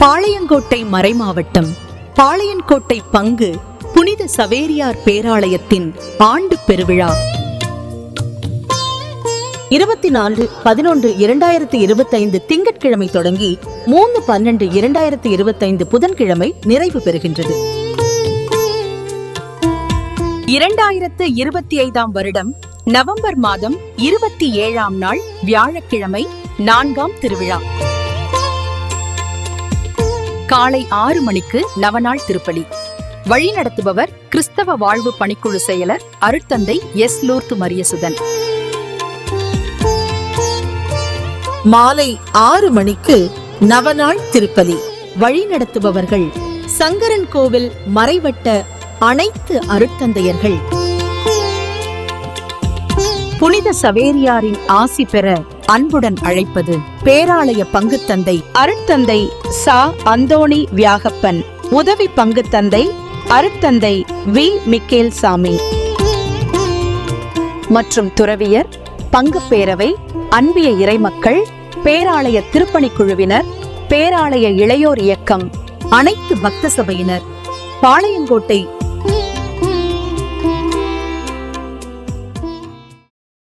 பாளையங்கோட்டை மறைமாவட்டம் பாளையங்கோட்டை பங்கு புனித சவேரியார் பேராலயத்தின் ஆண்டு பெருவிழா 24/11/2025 திங்கட்கிழமை தொடங்கி 3/12/2025 புதன்கிழமை நிறைவு பெறுகின்றது. 2025 வருடம் நவம்பர் மாதம் 27ஆம் நாள் வியாழக்கிழமை 4ஆம் திருவிழா. காலை 6 மணிக்கு நவநாள் திருப்பலி. வழிநடத்துபவர் கிறிஸ்தவ வாழ்வு பணிக்குழு செயலர் அருட்தந்தை எஸ். லூர்து மரியசுதன். மாலை 6 மணிக்கு நவநாள் திருப்பலி. வழிநடத்துபவர்கள் சங்கரன் கோவில் மறைவட்ட அனைத்து அருட்தந்தையர்கள். புனித சவேரியாரின் ஆசி பெற அன்புடன் அழைப்பது பேராலய பங்குத்தந்தை அருட்தந்தை சா. அந்தோணி வியாகப்பன், உதவி பங்குத்தந்தை அருட்தந்தை வி. மிக்கேல் சாமி மற்றும் துறவியர், பங்கு பேரவை, அன்பிய இறைமக்கள், பேராலய திருப்பணி குழுவினர், பேராலய இளையோர் இயக்கம், அனைத்து பக்த சபையினர், பாளையங்கோட்டை